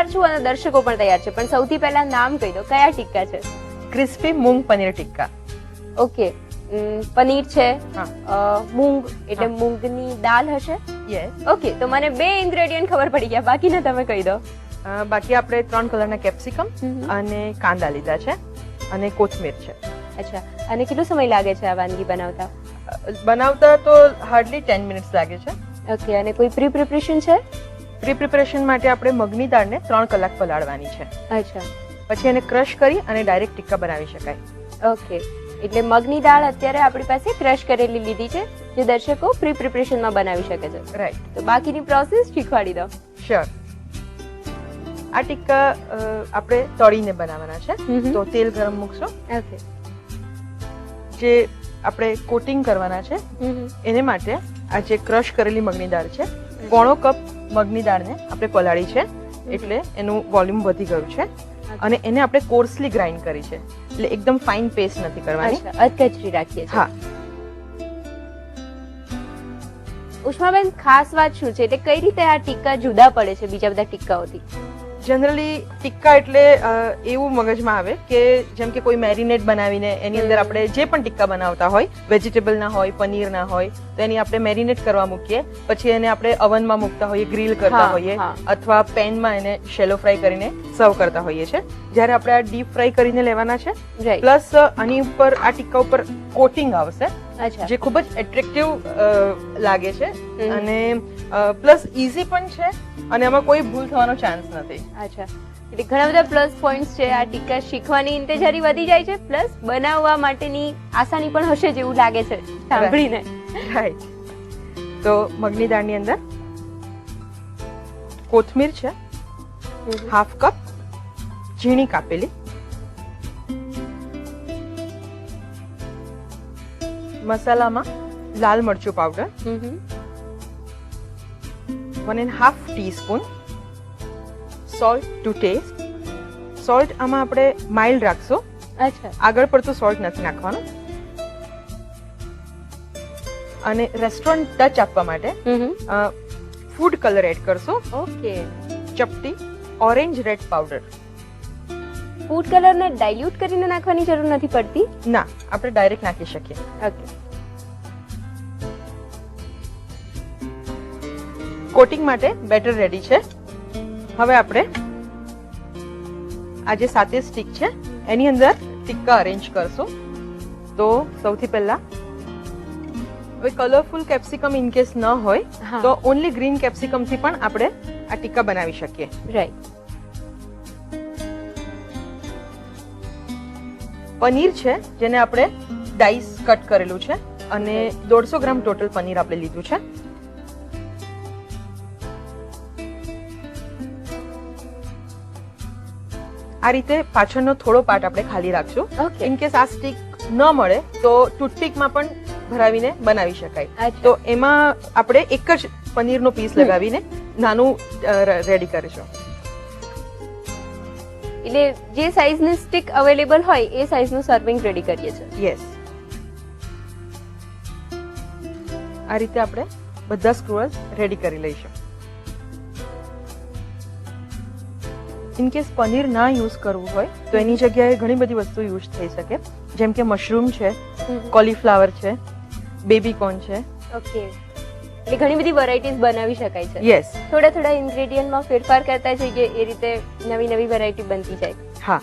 તૈયાર છું અને દર્શકો પણ તૈયાર છે, પણ સૌથી પહેલા નામ કહી દો, કયા ટિક્કા છે? ક્રિસ્પી મૂંગ પનીર ટિક્કા. ઓકે, પનીર છે, હા. મૂંગ એટલે મૂંગની દાળ હશે. યસ. ઓકે, તો મને 2 ઇન્ગ્રેડિયન્ટ ખબર પડી ગયા, બાકીના તમે કહી દો. બાકી આપણે 3 કલરના કેપ્સિકમ અને કાંદા લીધા છે અને કોથમીર છે. અચ્છા, અને કેટલો સમય લાગે છે આ વાનગી બનાવતા? બનાવતા તો હાર્ડલી 10 મિનિટ્સ લાગે છે. ઓકે, અને કોઈ પ્રી પ્રિપરેશન છે? પ્રી પ્રિપરેશન માટે આપણે મગની દાળને 3 કલાક પલાળવાની છે. અચ્છા, પછી એને ક્રશ કરી અને ડાયરેક્ટ ટિક્કા બનાવી શકાય. ઓકે, એટલે મગની દાળ અત્યારે આપણી પાસે ક્રશ કરેલી લીધી છે, જે દર્શકો પ્રી પ્રિપરેશનમાં બનાવી શકે છે. રાઈટ. તો બાકીની પ્રોસેસ શીખવાડી દો. શ્યોર. આ ટિક્કા આપણે તળીને બનાવવાના છે, તો તેલ ગરમ મૂકશો. ઓકે, જે આપણે કોટિંગ કરવાના છે એને માટે આ જે ક્રશ કરેલી મગની દાળ છે, 1/4 કપ મગની દાળને આપણે પલાળી છે, એટલે એનું વોલ્યુમ વધી ગયું છે અને એને આપણે કોર્સલી ગ્રાઇન્ડ કરી છે, એટલે એકદમ ફાઇન પેસ્ટ નથી કરવાની. અધકચરી રાખીએ છીએ. હા. ઉષ્માબેન, ખાસ વાત શું છે, એટલે કઈ રીતે આ ટિક્કા જુદા પડે છે બીજા બધા ટિક્કાઓથી? જનરલી ટિક્કા એટલે એવું મગજમાં આવે કે જેમ કે કોઈ મેરિનેટ બનાવીને એની અંદર આપણે જે પણ ટિક્કા બનાવતા હોય, વેજીટેબલ ના હોય, પનીર ના હોય, તો એની આપણે મેરિનેટ કરવા મૂકીએ, પછી એને આપણે અવનમાં મૂકતા હોઈએ, ગ્રીલ કરતા હોઈએ, અથવા પેનમાં એને શેલો ફ્રાય કરીને સર્વ કરતા હોઈએ છે. જ્યારે આપણે આ ડીપ ફ્રાય કરીને લેવાના છે, પ્લસ આની ઉપર આ ટિક્કા ઉપર કોટિંગ આવશે, જે ખૂબ જ એટ્રેક્ટિવ લાગે છે અને પ્લસ ઈઝી પણ છે અને એમાં કોઈ ભૂલ થવાનો ચાન્સ નથી. અચ્છા, એટલે ઘણા બધા પ્લસ પોઈન્ટ્સ છે. આ ટિક્કા શીખવાની ઇન્તેજારી વધી જાય છે, પ્લસ બનાવવા માટેની આસાની પણ હશે જેવું લાગે છે સાંભળીને. રાઈટ. તો મગની દાળની અંદર કોથમીર છે, 1/2 કપ ઝીણી કાપેલી, મસાલામાં લાલ મરચું powder, 1.5 teaspoon salt to taste. Salt આમાં આપણે માઇલ્ડ રાખશું. અચ્છા, આગળ પડતું સોલ્ટ નથી નાખવાનું. અને રેસ્ટોરન્ટ ટચ આપવા માટે ફૂડ કલર એડ કરશું. ઓકે, ચપટી orange red powder. Food colour ને ડાઈલ્યુટ કરીને નાખવાની જરૂર નથી પડતી? ના, આપણે ડાયરેક્ટ નાખી શકીએ. ઓકે, કોટિંગ માટે બેટર રેડી છે. હવે આપણે આ જે 7 સ્ટીક છે એની અંદર ટિક્કા અરેન્જ કરશું. તો સૌથી પહેલા હવે કલરફુલ કેપ્સિકમ ઇન કેસ ન હોય તો ઓનલી ગ્રીન કેપ્સિકમ થી પણ આપણે આ ટિક્કા બનાવી શકીએ. રાઈટ. પનીર છે જેને આપણે ડાઈસ કટ કરેલું છે અને 150 ગ્રામ ટોટલ પનીર આપણે લીધું છે. આ રીતે પાછળનો થોડો પાર્ટ આપણે ખાલી રાખશું. ઇન કેસ આ સ્ટીક ન મળે તો ટૂથપીકમાં પણ ભરાવીને બનાવી શકાય. તો એમાં આપણે એક જ પનીરનો પીસ લગાવીને નાનું રેડી કરીશું. એટલે જે સાઈઝની સ્ટીક અવેલેબલ હોય એ સાઈઝનું સર્વિંગ રેડી કરીએ છીએ. યસ. આ રીતે આપણે બધા સ્ક્રુઅર્સ રેડી કરી લઈશું. ઇન કેસ પનીર ના યુઝ કરવું હોય તો એની જગ્યાએ ઘણી બધી વસ્તુ યુઝ થઈ શકે, જેમ કે મશરૂમ છે, કોલીફ્લાવર છે, બેબી કોર્ન છે. ઓકે, એટલે ઘણી બધી વેરાયટીઝ બનાવી શકાય છે. યસ. થોડા ઇન્ગ્રેડિયન્ટમાં ફેરફાર કરતા જઈએ, એ રીતે નવી વેરાયટી બનતી જાય. હા,